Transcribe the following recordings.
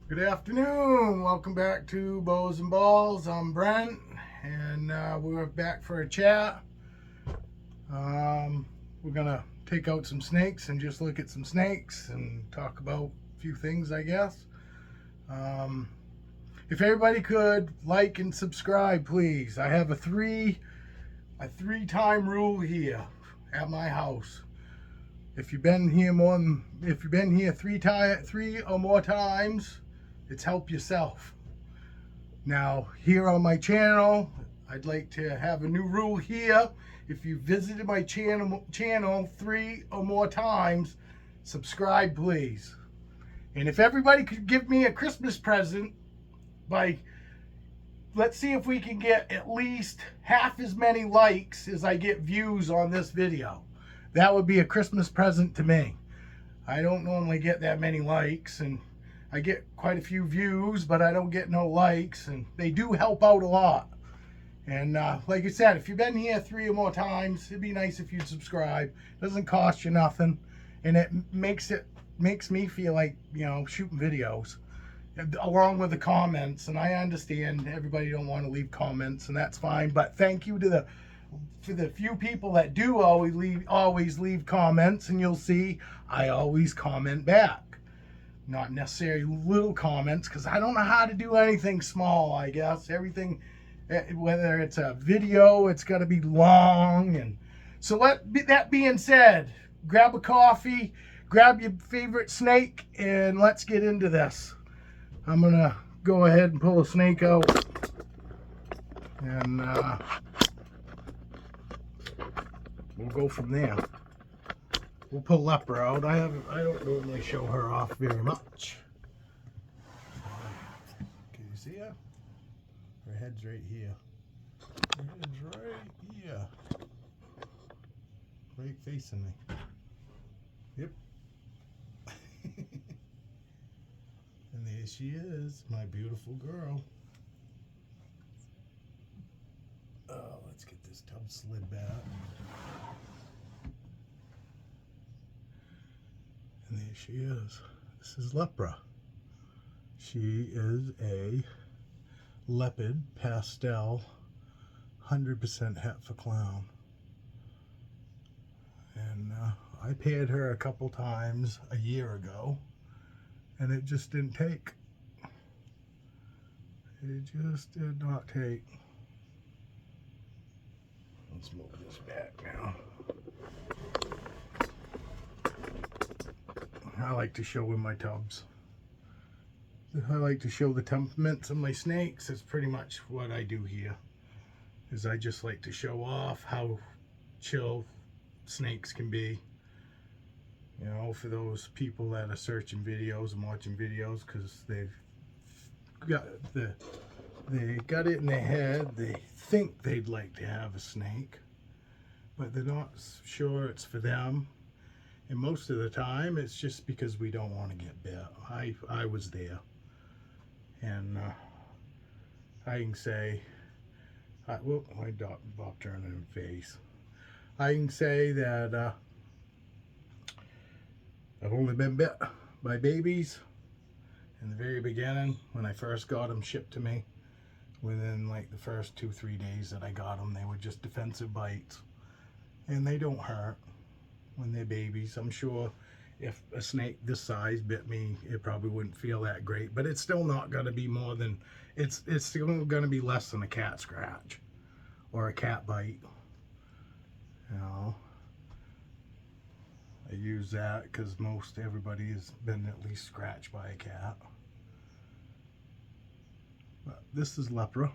Good afternoon. Welcome back to Bows and Balls. I'm Brent, and we're back for a chat. We're gonna take out some snakes and just look at some snakes and talk about a few things, I guess. Um, if everybody could like and subscribe, please. I have a three-time rule here at my house. If you've been here three or more times, it's help yourself. Now, here on my channel, I'd like to have a new rule here. If you visited my channel three or more times, subscribe, please. And if everybody could give me a Christmas present by, let's see if we can get at least half as many likes as I get views on this video. That would be a Christmas present to me. I don't normally get that many likes, and I get quite a few views, but I don't get no likes, and they do help out a lot. And like I said, if you've been here three or more times, it'd be nice if you'd subscribe. It doesn't cost you nothing, and it makes me feel like, shooting videos along with the comments. And I understand everybody don't want to leave comments, and that's fine, but thank you to for the few people that do always leave comments, and you'll see I always comment back. Not necessarily little comments, because I don't know how to do anything small. I guess everything, whether it's a video, it's got to be long. And so that being said, grab a coffee, grab your favorite snake, and let's get into this. I'm gonna go ahead and pull a snake out, and we'll go from there. We'll pull Lepra out. I don't normally show her off very much. Can you see her? Her head's right here. Her head's right here. Right facing me. Yep. And there she is, my beautiful girl. Let's get this tub slid back. And there she is. This is Lepra. She is a leopard pastel 100% Hetfa clown. And I paired her a couple times a year ago, and it just didn't take. It just did not take. Let's move this back now. I like to show in my tubs. I like to show the temperaments of my snakes. That's pretty much what I do here. Is I just like to show off how chill snakes can be. You know, for those people that are searching videos and watching videos because they got it in their head. They think they'd like to have a snake, but they're not sure it's for them. And most of the time, it's just because we don't want to get bit. I was there, and I can say, my dog turned in her face. I can say that I've only been bit by babies in the very beginning when I first got them shipped to me. Within like the first 2-3 days that I got them, they were just defensive bites, and they don't hurt when they're babies. I'm sure if a snake this size bit me, it probably wouldn't feel that great, but it's still not going to be more than, it's still going to be less than a cat scratch or a cat bite. You know, I use that because most everybody has been at least scratched by a cat. But this is Lepra,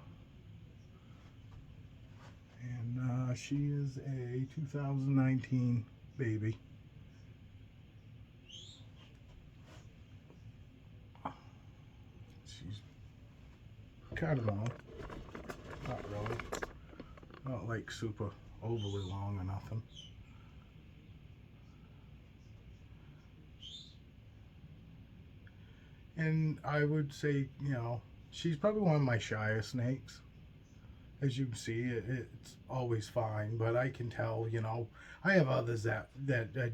and she is a 2019 baby. She's kind of long, not really, not like super overly long or nothing. And I would say, she's probably one of my shyest snakes. As you can see, it's always fine, but I can tell, I have others that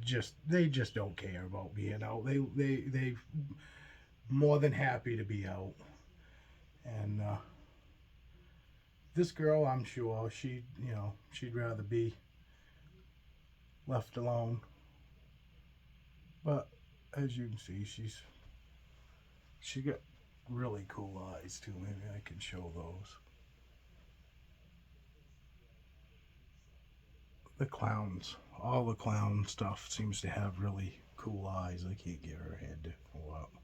just don't care about being out. They more than happy to be out. And this girl, I'm sure she'd rather be left alone. But as you can see, she got really cool eyes too. Maybe I can show those. The clowns, all the clown stuff seems to have really cool eyes. I can't get her head to go up.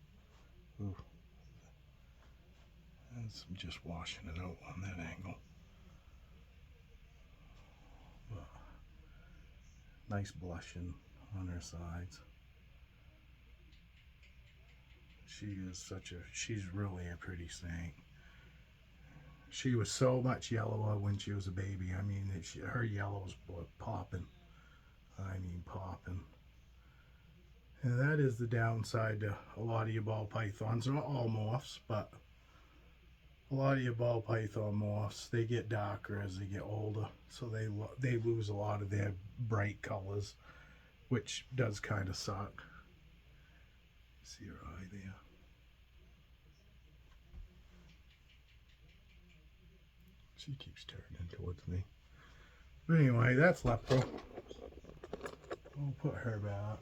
Ooh. I'm just washing it out on that angle. But nice blushing on her sides. She's really a pretty snake. She was so much yellower when she was a baby. I mean, her yellows were popping. I mean, popping. And that is the downside to a lot of your ball pythons. Not all morphs, but a lot of your ball python morphs, they get darker as they get older. So they lose a lot of their bright colors, which does kind of suck. See her eye there. She keeps turning towards me. But anyway, that's Lepro. We'll put her back.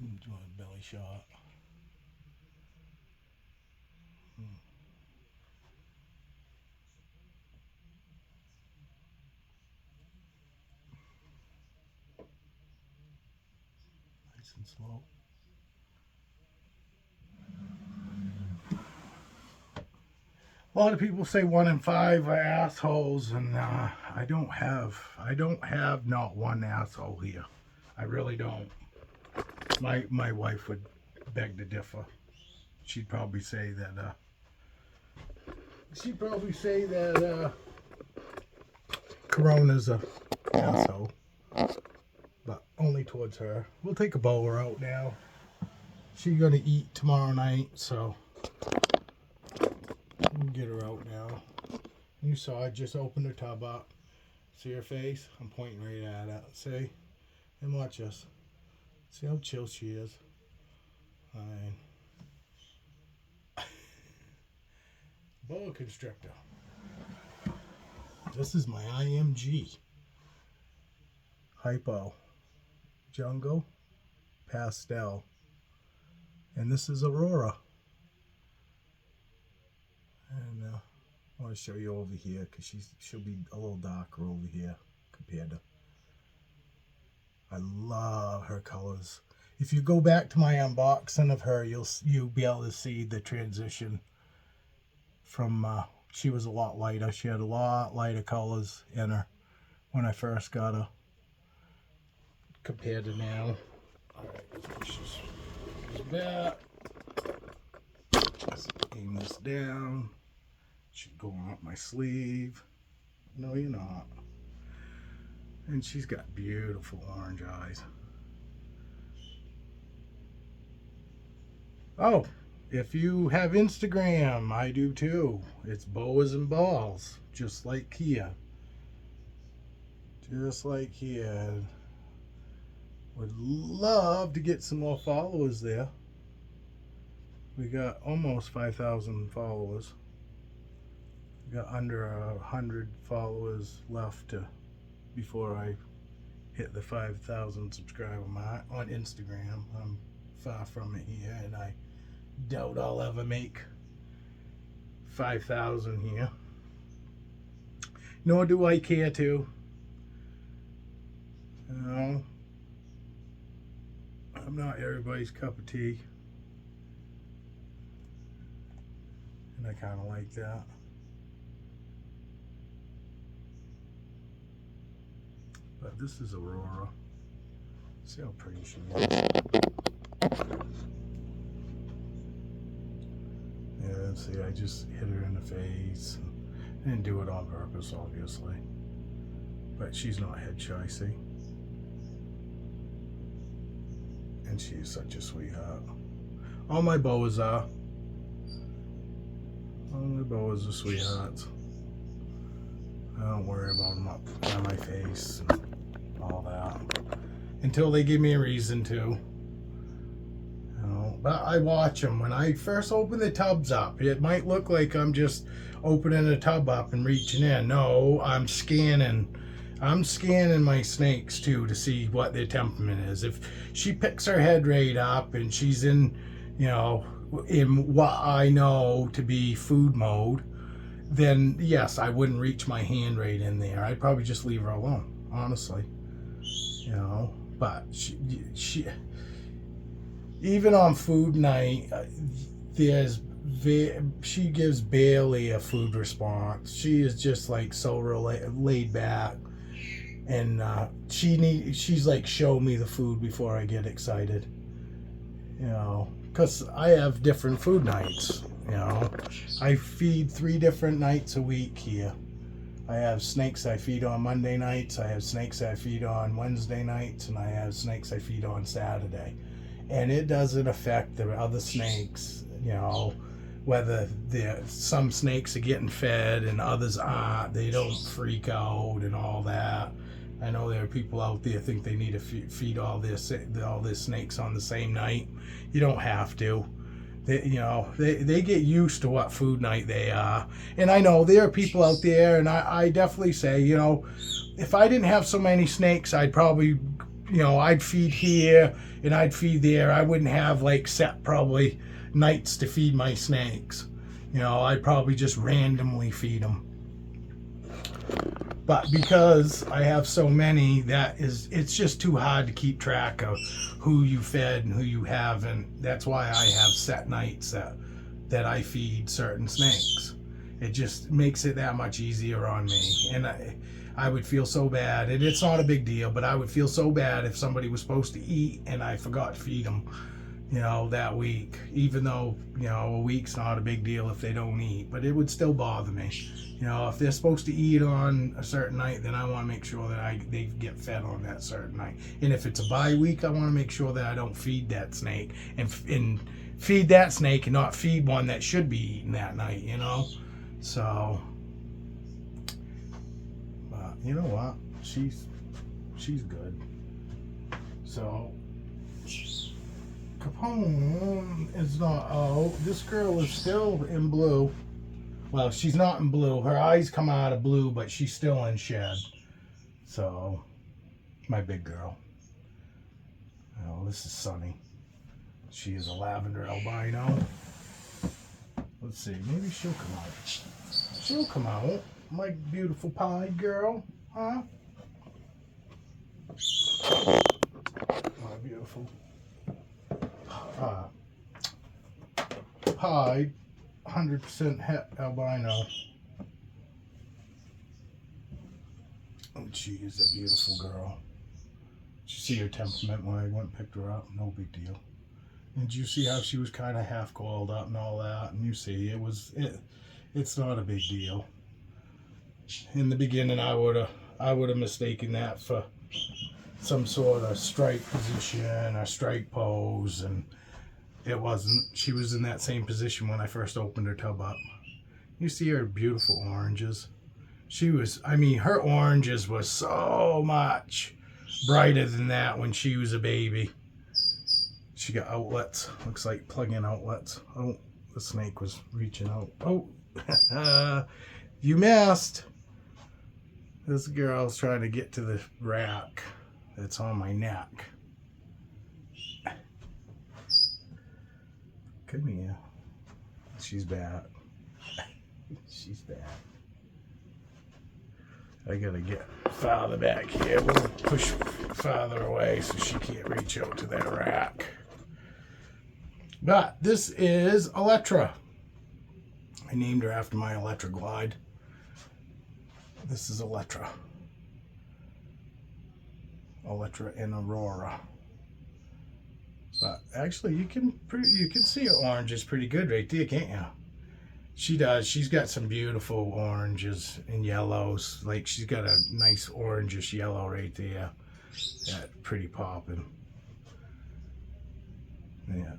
Do a belly shot. Nice and slow. A lot of people say 1 in 5 are assholes, and I don't have not one asshole here. I really don't. My wife would beg to differ. She'd probably say that. Corona's a asshole, but only towards her. We'll take a boa out now. She's gonna eat tomorrow night, so. We'll get her out now. You saw I just opened her tub up. See her face? I'm pointing right at it. See? And watch this. See how chill she is? Fine. Boa constrictor. This is my IMG. Hypo. Jungle. Pastel. And this is Aurora. And I want to show you over here because she'll be a little darker over here compared to. I love her colors. If you go back to my unboxing of her, you'll be able to see the transition from she was a lot lighter. She had a lot lighter colors in her when I first got her compared to now. All right, she's back. Let's aim this down. She's going up my sleeve. No, you're not. And she's got beautiful orange eyes. Oh, if you have Instagram, I do too. It's Boas and Balls, just like Kia. Just like Kia. Would love to get some more followers there. We got almost 5,000 followers. We got under 100 followers left before I hit the 5,000 subscriber mark on Instagram. I'm far from it here, and I doubt I'll ever make 5,000 here. Nor do I care to. You know, I'm not everybody's cup of tea. And I kind of like that. But this is Aurora. See how pretty she is. Yeah, see, I just hit her in the face. I didn't do it on purpose, obviously. But she's not head shy, see? And she is such a sweetheart. All my boas are. All my boas are sweethearts. I don't worry about them up on my face and all that. until they give me a reason to. But I watch them. When I first open the tubs up, it might look like I'm just opening a tub up and reaching in. No, I'm scanning. I'm scanning my snakes too to see what their temperament is. If she picks her head right up and she's in, in what I know to be food mode, then yes, I wouldn't reach my hand right in there. I'd probably just leave her alone, honestly. But she even on food night, she gives barely a food response. She is just like so laid back, and she's like, show me the food before I get excited. Because I have different food nights. I feed 3 different nights a week here. I have snakes I feed on Monday nights, I have snakes I feed on Wednesday nights, and I have snakes I feed on Saturday. And it doesn't affect the other snakes, whether some snakes are getting fed and others aren't. They don't freak out and all that. I know there are people out there think they need to feed all their snakes on the same night. You don't have to. They get used to what food night they are. And I know there are people out there, and I definitely say, if I didn't have so many snakes, I'd probably, I'd feed here and I'd feed there. I wouldn't have set probably nights to feed my snakes. I'd probably just randomly feed them. But because I have so many, it's just too hard to keep track of who you fed and who you haven't. That's why I have set nights that I feed certain snakes. It just makes it that much easier on me. And I would feel so bad, and it's not a big deal, but I would feel so bad if somebody was supposed to eat and I forgot to feed them, that week. Even though, a week's not a big deal if they don't eat, but it would still bother me. If they're supposed to eat on a certain night, then I want to make sure that they get fed on that certain night. And if it's a bye week, I want to make sure that I don't feed that snake and feed that snake and not feed one that should be eating that night, So, but you know what? She's good. So, Capone is not out. This girl is still in blue. Well, she's not in blue. Her eyes come out of blue, but she's still in shed. So, my big girl. This is Sunny. She is a lavender albino. Let's see. Maybe she'll come out. She'll come out. My beautiful pied girl. Huh? My beautiful pied 100% het albino. And she is a beautiful girl. Did you see her temperament when I went and picked her up? No big deal. And did you see how she was kind of half coiled up and all that? And you see, it's not a big deal. In the beginning, I would have mistaken that for some sort of strike position or strike pose, and it wasn't. She was in that same position when I first opened her tub up. You see her beautiful oranges. Her oranges were so much brighter than that when she was a baby. She got outlets. Looks like plug-in outlets. Oh, the snake was reaching out. Oh, you missed. This girl's trying to get to the rack that's on my neck. Come here. She's bad. She's bad. I gotta get farther back here. We'll push farther away so she can't reach out to that rack. But this is Electra. I named her after my Electra Glide. This is Electra. Electra and Aurora. But actually, you can see her oranges pretty good right there, can't you? She does. She's got some beautiful oranges and yellows. Like, she's got a nice orangish yellow right there. That pretty popping. Yeah,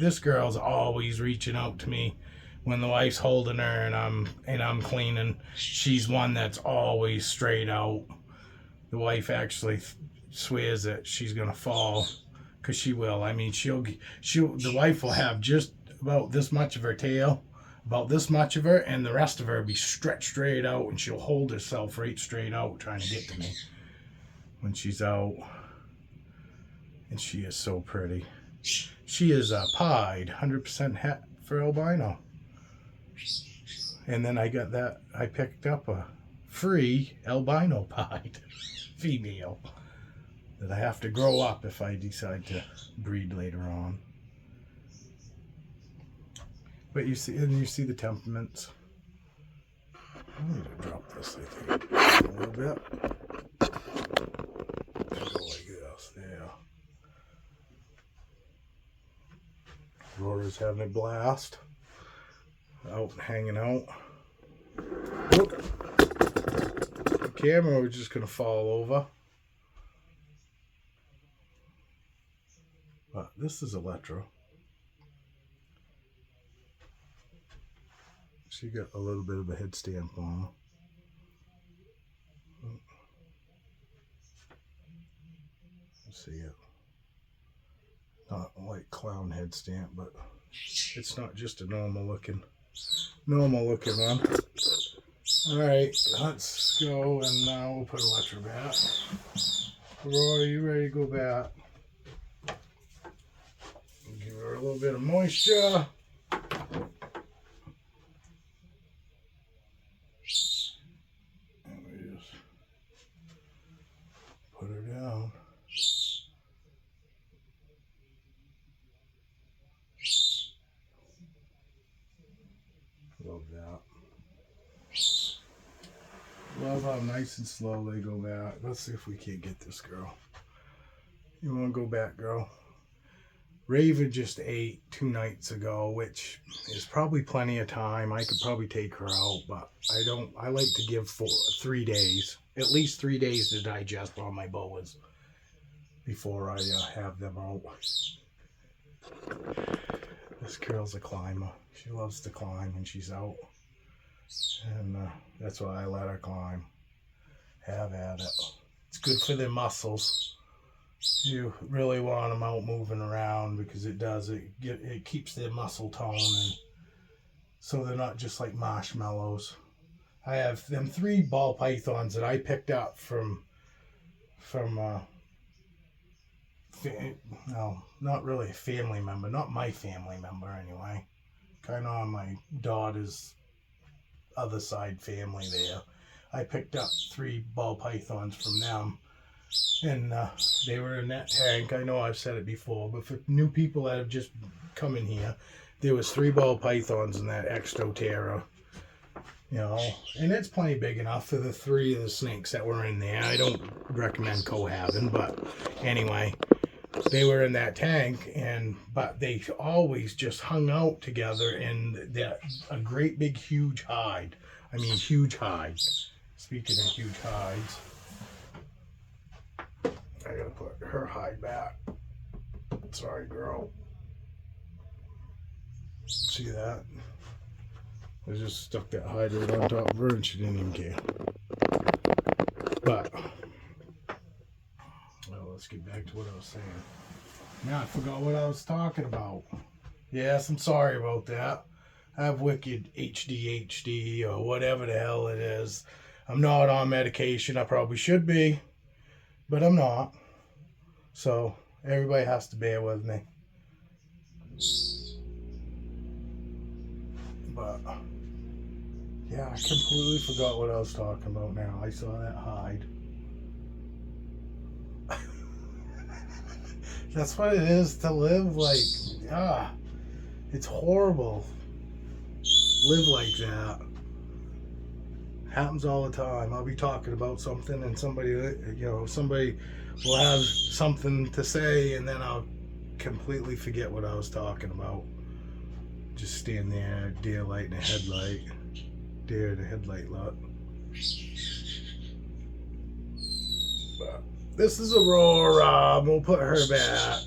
this girl's always reaching out to me when the wife's holding her and I'm cleaning. She's one that's always straight out. The wife actually, swears that she's gonna fall, because she will. I mean, the wife will have just about this much of her tail, about this much of her, and the rest of her will be stretched straight out, and she'll hold herself right straight out trying to get to me when she's out. And she is so pretty. She is pied, 100% het for albino. And then I picked up a free albino pied female that I have to grow up if I decide to breed later on. But you see the temperaments. I need to drop this, I think, a little bit. Go like this, there. Rora's having a blast. Out and hanging out. Look. The camera was just going to fall over. But this is Electra. She got a little bit of a head stamp on her. Let's see it. Not like clown head stamp, but it's not just a normal looking one. Alright, let's go, and now we'll put Electra back. Roy, are you ready to go back? Give her a little bit of moisture. And we just put her down. Love that. Love how nice and slow they go back. Let's see if we can't get this girl. You want to go back, girl? Raven just ate 2 nights ago, which is probably plenty of time. I could probably take her out, but I like to give 3 days. At least 3 days to digest all my boas before I have them out. This girl's a climber. She loves to climb when she's out. And that's why I let her climb. Have at it. It's good for their muscles. You really want them out moving around, because it keeps their muscle tone, and so they're not just like marshmallows. I have them 3 ball pythons that I picked up from no, not really a family member, not my family member anyway. Kind of on my daughter's other side family there. I picked up 3 ball pythons from them, and they were in that tank. I know I've said it before, but for new people that have just come in here, there was 3 ball pythons in that Exoterra, you know, and it's plenty big enough for the 3 of the snakes that were in there. I don't recommend cohabiting, but anyway, they were in that tank, but they always just hung out together in a great big huge hide. I mean, huge hide. Speaking of huge hides, I gotta put her hide back. Sorry, girl. See that? I just stuck that hide right on top of her, and she didn't even care. But, well, let's get back to what I was saying. Now I forgot what I was talking about. Yes, I'm sorry about that. I have wicked ADHD or whatever the hell it is. I'm not on medication. I probably should be, but I'm not. So everybody has to bear with me. But yeah, I completely forgot what I was talking about now. I saw that hide. That's what it is to live like, it's horrible. Live like that. Happens all the time. I'll be talking about something, and somebody will have something to say, and then I'll completely forget what I was talking about. Just stand there, deer light in a headlight. Deer in a headlight look. But this is Aurora. We'll put her back.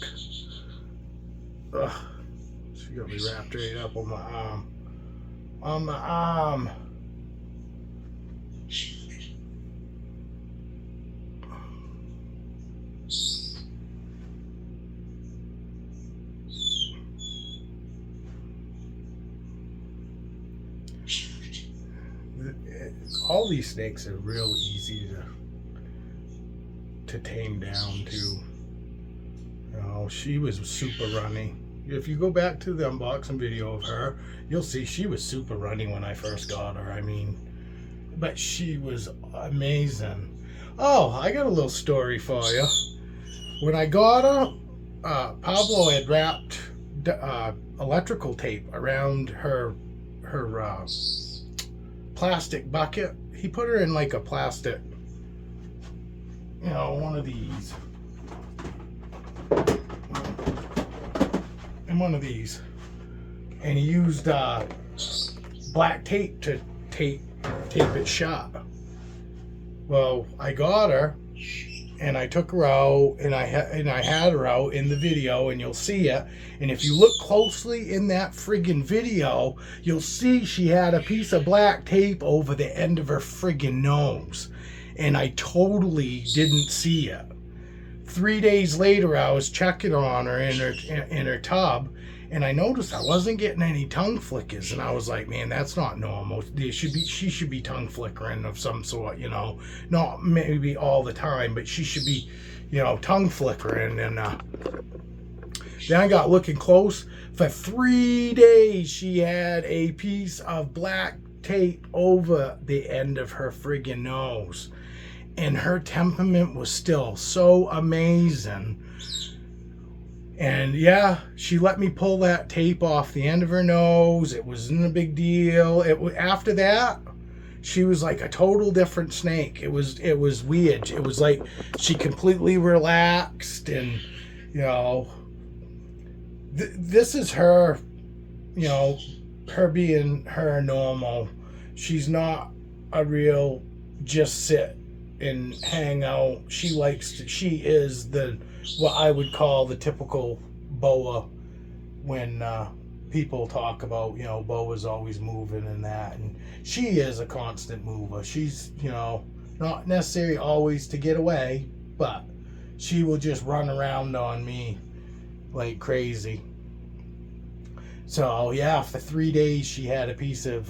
Ugh. She got me wrapped right up on my arm. On my arm. all these snakes are real easy to tame down too. You know, she was super runny. If you go back to the unboxing video of her, you'll see she was super runny when I first got her. I mean, but she was amazing. Oh, I got a little story for you. When I got her, Pablo had wrapped electrical tape around her plastic bucket. He put her in like a plastic, you know, one of these. In one of these. And he used black tape to tape it shut. Well, I got her and I took her out and I had her out in the video, and you'll see it. And if you look closely in that friggin' video, you'll see she had a piece of black tape over the end of her friggin' nose. And I totally didn't see it. 3 days later, I was checking on her in her tub, and I noticed I wasn't getting any tongue flickers, and I was like, man, that's not normal. She should be tongue flickering of some sort, you know, not maybe all the time, but she should be, you know, tongue flickering. And then I got looking close. For 3 days, she had a piece of black tape over the end of her friggin' nose. And her temperament was still so amazing. And yeah, she let me pull that tape off the end of her nose. It wasn't a big deal. After that, she was like a total different snake. It was weird. It was like she completely relaxed, and you know, this is her, you know, her being her normal. She's not a real just sit and hang out. She is what I would call the typical boa. When people talk about, you know, boa's always moving and that, and she is a constant mover. She's, you know, not necessarily always to get away, but she will just run around on me like crazy. So yeah, for 3 days she had a piece of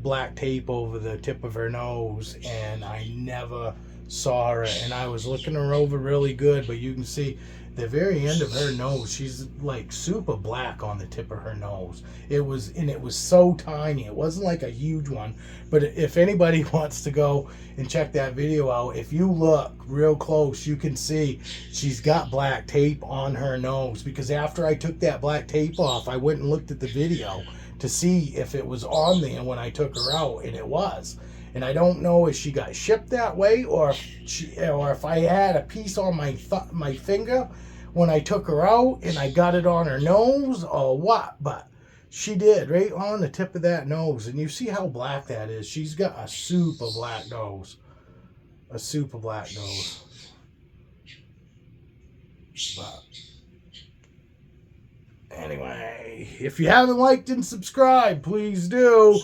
black tape over the tip of her nose, and I never saw her. And I was looking her over really good, but you can see the very end of her nose, she's like super black on the tip of her nose. It was so tiny. It wasn't like a huge one. But if anybody wants to go and check that video out, if you look real close, you can see she's got black tape on her nose. Because after I took that black tape off, I went and looked at the video to see if it was on there when I took her out, and it was. And I don't know if she got shipped that way, or if I had a piece on my finger when I took her out and I got it on her nose, or what. But she did, right on the tip of that nose. And you see how black that is. She's got a super black nose. A super black nose. But anyway, if you haven't liked and subscribed, please do.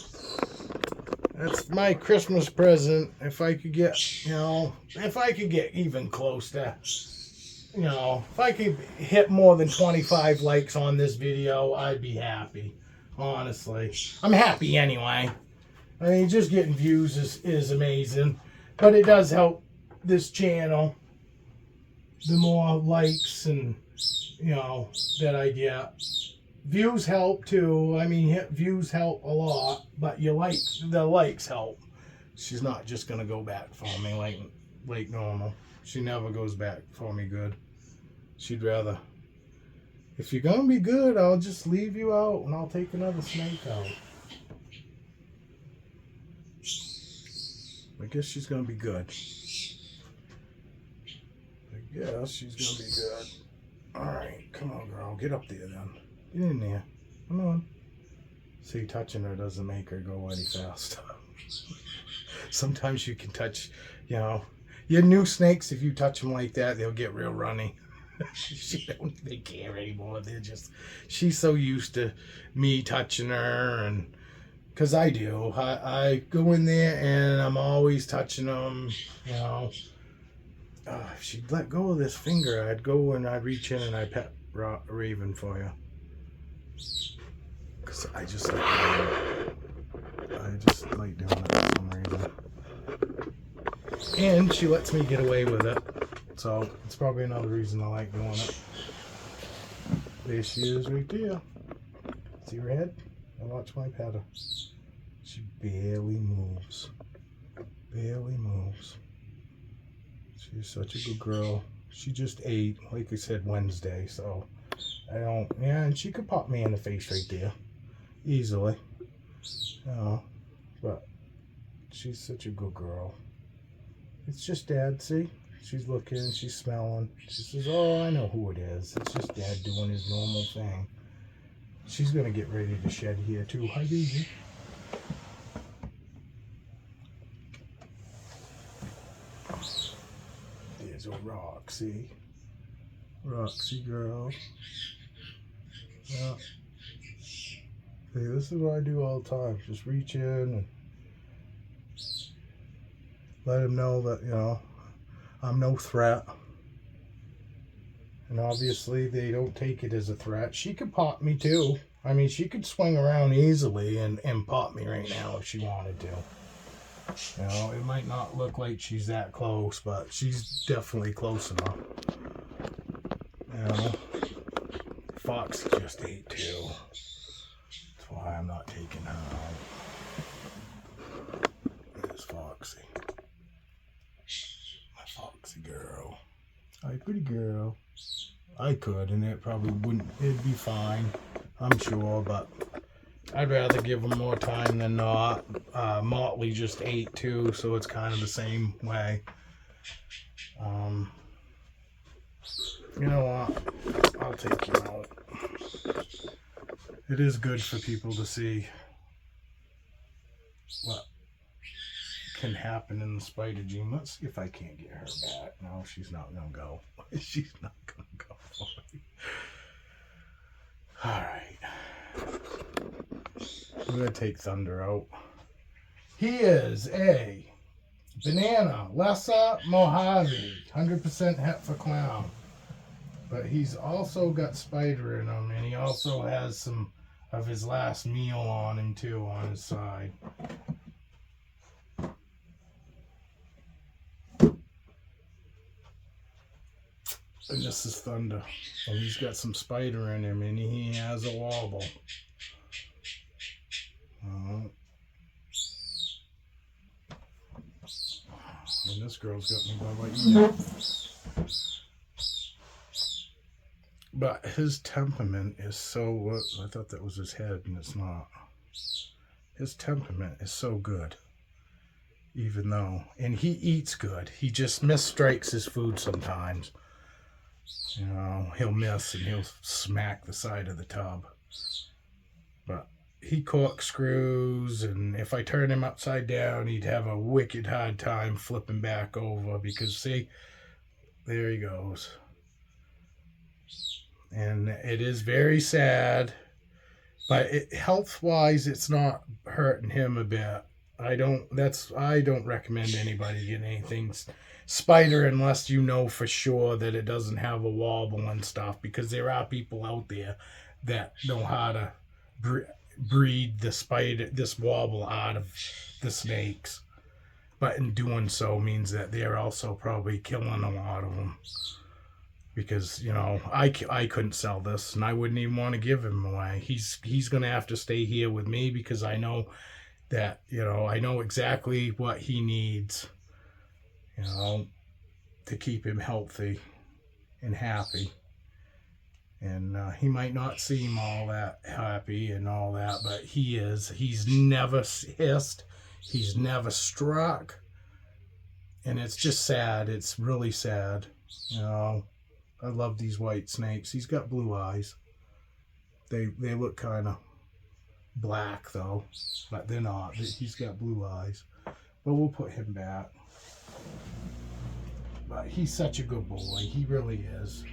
That's my Christmas present. If I could get, you know, if I could get even close to, you know, if I could hit more than 25 likes on this video, I'd be happy. Honestly. I'm happy anyway. I mean, just getting views is amazing. But it does help this channel. The more likes and, you know, that I get. Views help too. I mean, views help a lot, but the likes help. She's not just gonna go back for me like normal. She never goes back for me good. She'd rather, if you're gonna be good, I'll just leave you out and I'll take another snake out. I guess she's gonna be good. I guess she's gonna be good. Alright, come on girl, get up there then. Get in there. Come on. See, touching her doesn't make her go any fast. Sometimes you can touch, you know, your new snakes, if you touch them like that, they'll get real runny. They care anymore. She's so used to me touching her, and because I do. I go in there and I'm always touching them, you know. If she'd let go of this finger, I'd go and I'd reach in and I'd pet Raven for you. Because I just like doing it for some reason. And she lets me get away with it. So it's probably another reason I like doing it. There she is right there. See her head? Now watch my pet her. She barely moves. Barely moves. She's such a good girl. She just ate, like I said, Wednesday, so I don't, yeah, and she could pop me in the face right there. Easily. You know, but she's such a good girl. It's just Dad, see? She's looking, she's smelling. She says, oh, I know who it is. It's just Dad doing his normal thing. She's going to get ready to shed here too. Hi, baby. There's a Roxy. Roxy girl. Yeah. See, this is what I do all the time. Just reach in and let him know that, you know, I'm no threat. And obviously they don't take it as a threat. She could pop me too. I mean, she could swing around easily and pop me right now if she wanted to. You know, it might not look like she's that close, but she's definitely close enough. You know, Foxy just ate too. That's why I'm not taking her out. There's Foxy. My Foxy girl. Hi, pretty girl. I could, and it probably wouldn't, it'd be fine, I'm sure, but I'd rather give them more time than not. Motley just ate too, so it's kind of the same way. You know what? I'll take you out. It is good for people to see what can happen in the spider gene. Let's see if I can't get her back. No, she's not gonna go. She's not gonna go for me. Alright. I'm gonna take Thunder out. He is a banana Lhasa Mojave, 100% het for clown. But he's also got spider in him, and he also has some of his last meal on him too, on his side. And this is Thunder, and he's got some spider in him, and he has a wobble. And this girl's got me by my ear. But his temperament is so, I thought that was his head, and it's not. His temperament is so good. Even though, and he eats good. He just misstrikes his food sometimes. You know, he'll miss and he'll smack the side of the tub. But he corkscrews, and if I turn him upside down, he'd have a wicked hard time flipping back over because, see, there he goes. And it is very sad, but health-wise, it's not hurting him a bit. I don't recommend anybody getting anything spider unless you know for sure that it doesn't have a wobble and stuff, because there are people out there that know how to breed the spider, this wobble out of the snakes. But in doing so means that they're also probably killing a lot of them. Because, you know, I couldn't sell this, and I wouldn't even want to give him away. He's going to have to stay here with me because I know that, you know, I know exactly what he needs, you know, to keep him healthy and happy. And he might not seem all that happy and all that, but he is. He's never hissed. He's never struck. And it's just sad. It's really sad, you know. I love these white snakes. He's got blue eyes. They look kind of black though, but they're not. He's got blue eyes. But we'll put him back. But he's such a good boy. He really is.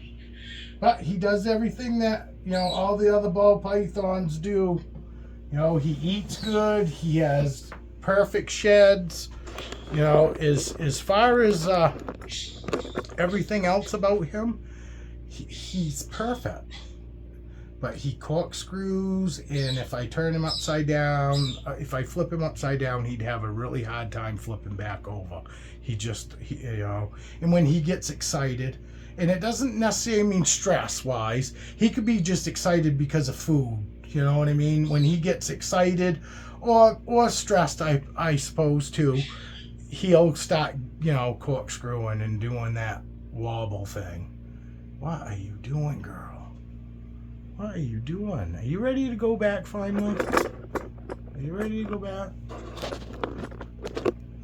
But he does everything that, you know, all the other ball pythons do. You know, he eats good. He has perfect sheds. You know, as far as everything else about him, he's perfect. but he corkscrews, and if I turn him upside down, if I flip him upside down, he'd have a really hard time flipping back over. And when he gets excited, and it doesn't necessarily mean stress-wise, he could be just excited because of food, you know what I mean? When he gets excited, or stressed, I suppose, too, he'll start, corkscrewing and doing that wobble thing. What are you doing, girl? What are you doing? Are you ready to go back finally? Are you ready to go back?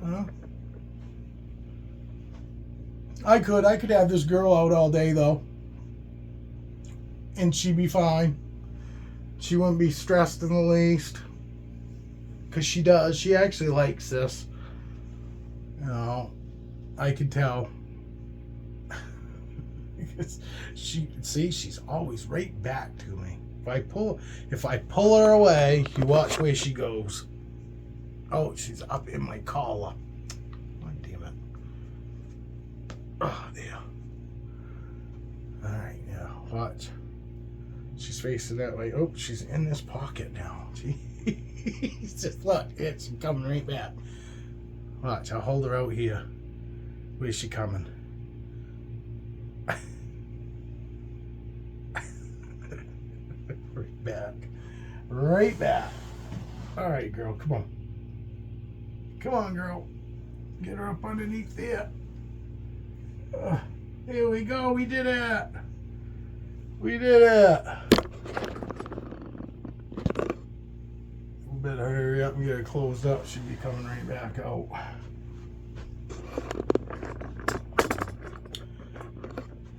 Huh? I could have this girl out all day though. And she'd be fine. She wouldn't be stressed in the least. Because she does. She actually likes this. I could tell. She's always right back to me. If I pull her away, you watch where she goes. Oh, she's up in my collar. Oh, damn it. Oh, there. Alright, now, watch. She's facing that way. Oh, she's in this pocket now. Just look, it's coming right back. Watch, I'll hold her out here. Where's she coming? Right back. All right, girl, come on. Come on, girl. Get her up underneath there. Here we go. We did it. We did it. We better hurry up and get her closed up. She'll be coming right back out.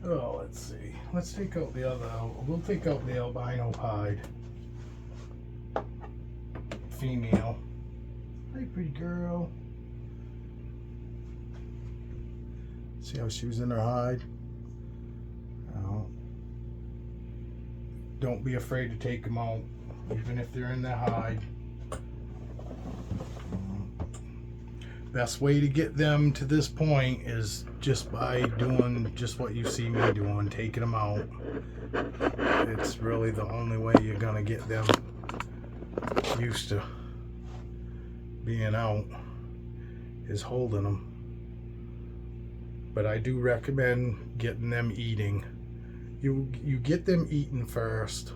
Oh, let's see. Let's take out the other. We'll take out the albino pied female. Hey, pretty girl. See how she was in her hide? Oh. Don't be afraid to take them out, even if they're in their hide. Best way to get them to this point is just by doing just what you see me doing, taking them out. It's really the only way you're gonna get them used to being out, is holding them. But I do recommend getting them eating. You get them eating first,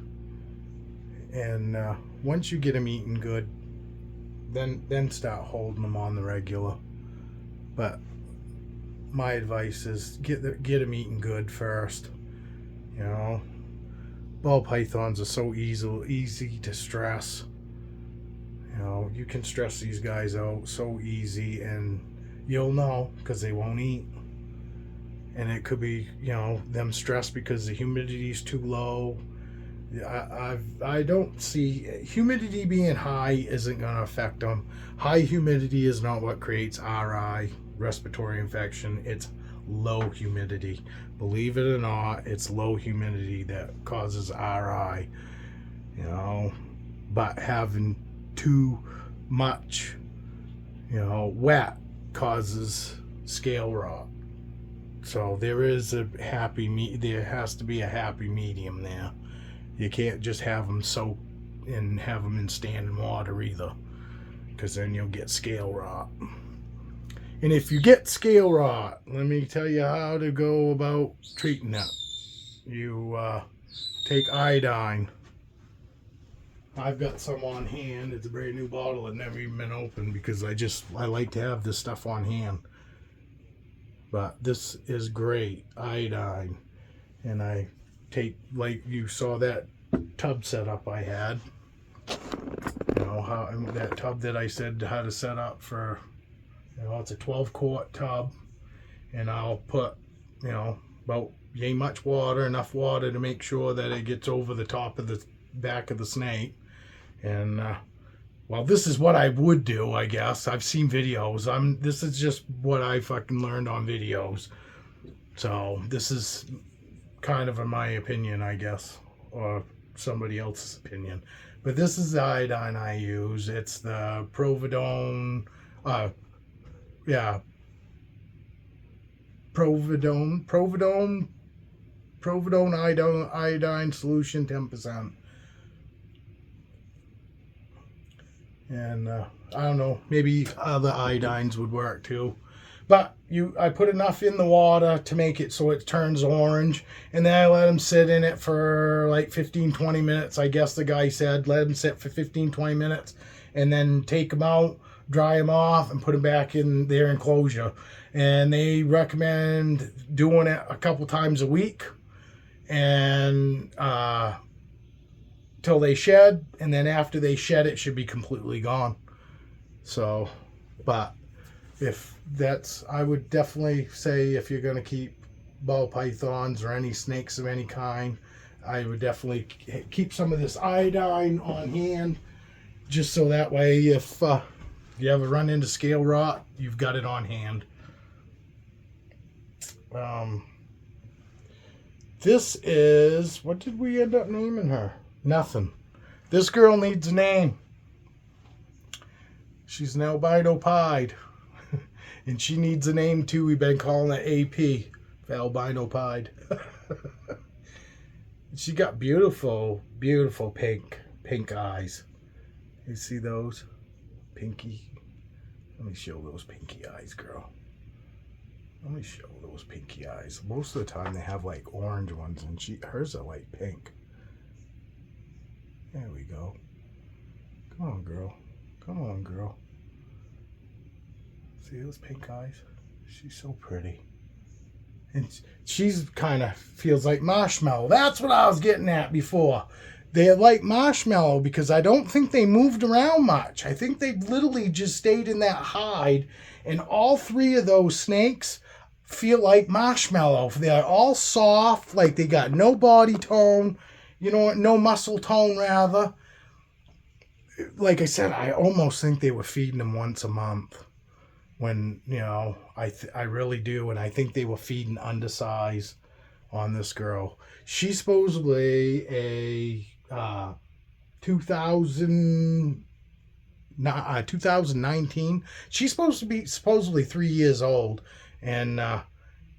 and once you get them eating good, then start holding them on the regular. But my advice is get them eating good first. Ball pythons are so easy to stress. You can stress these guys out so easy, and you'll know because they won't eat. And it could be, them stressed because the humidity is too low. I don't see humidity being high isn't going to affect them. High humidity is not what creates RI, respiratory infection. It's low humidity. Believe it or not, it's low humidity that causes RI. But having too much, wet causes scale rot. So there has to be a happy medium there. You can't just have them soak and have them in standing water either, because then you'll get scale rot. And if you get scale rot, let me tell you how to go about treating that. You take iodine. I've got some on hand. It's a brand new bottle. It's never even been opened because I like to have this stuff on hand. But this is great, iodine. And I take, like you saw that tub setup I had. That tub that I said how to set up for, it's a 12-quart tub. And I'll put, about yay much water, enough water to make sure that it gets over the top of the back of the snake. And well, this is what I would do, I guess. I've seen videos. This is just what I fucking learned on videos. So this is kind of my opinion, I guess, or somebody else's opinion. But this is the iodine I use. It's the Providone. Providone Providone iodine solution 10%. And I don't know, maybe other iodines would work too. But I put enough in the water to make it so it turns orange, and then I let them sit in it for like 15-20 minutes. I guess the guy said let them sit for 15-20 minutes, and then take them out, dry them off, and put them back in their enclosure. And they recommend doing it a couple times a week, and till they shed, and then after they shed, it should be completely gone. So, but I would definitely say if you're going to keep ball pythons or any snakes of any kind, I would definitely keep some of this iodine on hand, just so that way if you ever run into scale rot, you've got it on hand. This is, what did we end up naming her? Nothing. This girl needs a name. She's an albino pied. And she needs a name too. We've been calling it AP, albino pied. She got beautiful, beautiful pink eyes. You see those? Pinky. Let me show those pinky eyes, girl. Let me show those pinky eyes. Most of the time they have like orange ones, and hers are like pink. There we go. Come on, girl. Come on, girl. See those pink eyes? She's so pretty. And she's kind of feels like marshmallow. That's what I was getting at before. They're like marshmallow because I don't think they moved around much. I think they literally just stayed in that hide. And all three of those snakes feel like marshmallow. They're all soft, like they got no body tone, no muscle tone rather. Like I said, I almost think they were feeding them once a month. When, I really do. And I think they were feeding undersize on this girl. She's supposedly a 2019. She's supposed to be supposedly 3 years old. And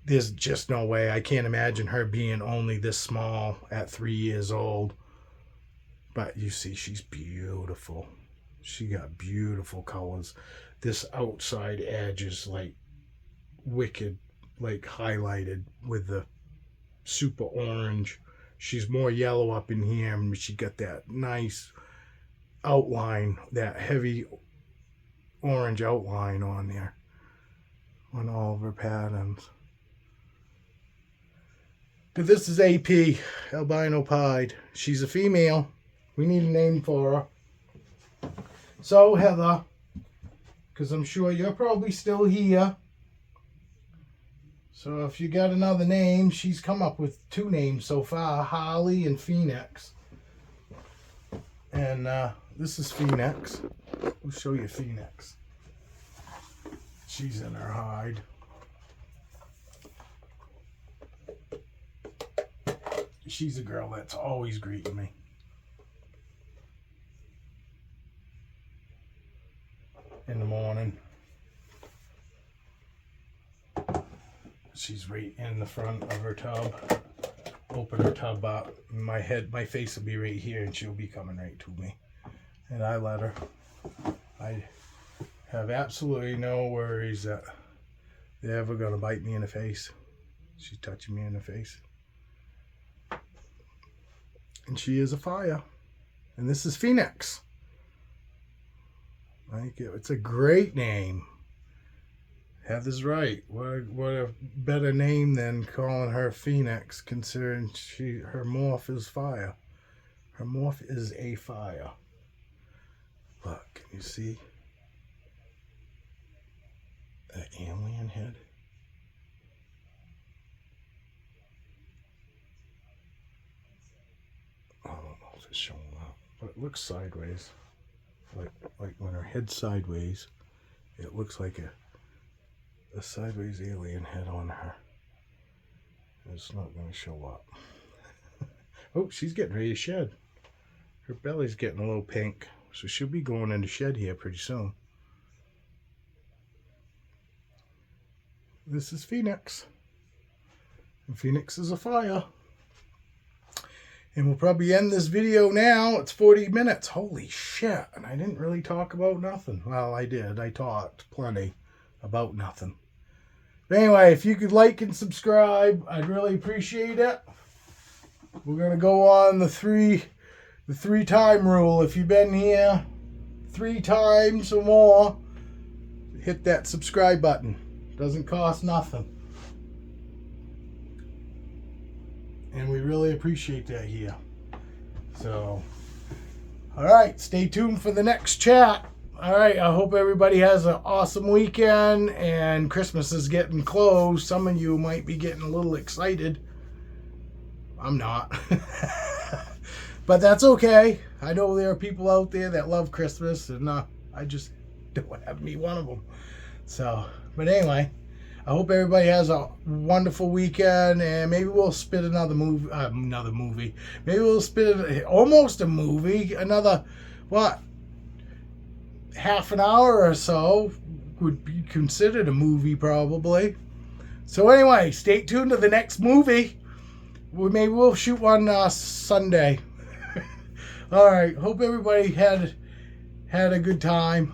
there's just no way. I can't imagine her being only this small at 3 years old. But you see, she's beautiful. She got beautiful colors. This outside edge is like wicked, like highlighted with the super orange. She's more yellow up in here, and she got that nice outline, that heavy orange outline on there, on all of her patterns. But this is AP, albino pied. She's a female. We need a name for her. So, Heather, because I'm sure you're probably still here. So if you got another name, she's come up with 2 names so far, Harley and Phoenix. And this is Phoenix. We'll show you Phoenix. She's in her hide. She's a girl that's always greeting me. In the morning. She's right in the front of her tub. Open her tub up. My face will be right here, and she'll be coming right to me. And I let her. I have absolutely no worries that they're ever going to bite me in the face. She's touching me in the face. And she is a fire. And this is Phoenix. It's a great name. Heather's right. What a better name than calling her Phoenix, considering her morph is fire. Her morph is a fire. Look, can you see that alien head? I don't know if it's showing up, but it looks sideways. Like when her head's sideways, it looks like a sideways alien head on her. It's not going to show up. Oh, she's getting ready to shed. Her belly's getting a little pink, so she'll be going into shed here pretty soon. This is Phoenix. And Phoenix is a fire. And we'll probably end this video now. It's 40 minutes. Holy shit. And I didn't really talk about nothing. Well, I did. I talked plenty about nothing. But anyway, if you could like and subscribe, I'd really appreciate it. We're going to go on the three time rule. If you've been here 3 times or more, hit that subscribe button. Doesn't cost nothing. And we really appreciate that here. So, all right, stay tuned for the next chat. All right, I hope everybody has an awesome weekend, and Christmas is getting close. Some of you might be getting a little excited. I'm not. But that's okay. I know there are people out there that love Christmas, and I just don't have me one of them. So, but anyway, I hope everybody has a wonderful weekend, and maybe we'll spit another movie. Maybe we'll spit almost a movie. Another, what, half an hour or so would be considered a movie probably. So anyway, stay tuned to the next movie. Maybe we'll shoot one Sunday. All right. Hope everybody had a good time.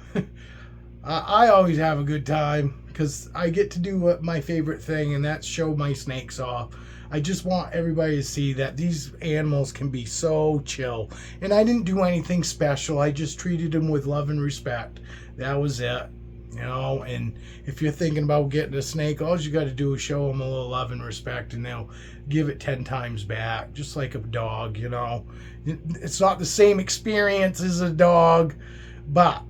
I always have a good time because I get to do my favorite thing, and that's show my snakes off. I just want everybody to see that these animals can be so chill. And I didn't do anything special. I just treated them with love and respect. That was it. You know, and if you're thinking about getting a snake, all you got to do is show them a little love and respect, and they'll give it 10 times back, just like a dog, you know. It's not the same experience as a dog, but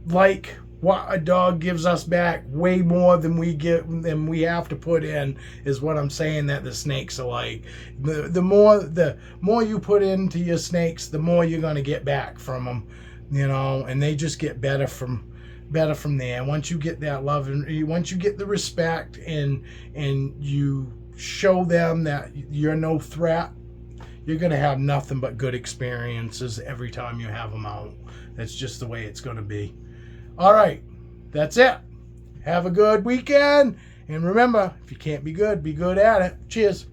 like what a dog gives us back, way more than we have to put in, is what I'm saying that the snakes are like. The more you put into your snakes, the more you're going to get back from them, you know, and they just get better from there. Once you get that love, and once you get the respect, and you show them that you're no threat, you're going to have nothing but good experiences every time you have them out. That's just the way it's going to be. All right, that's it. Have a good weekend, and remember, if you can't be good at it. Cheers.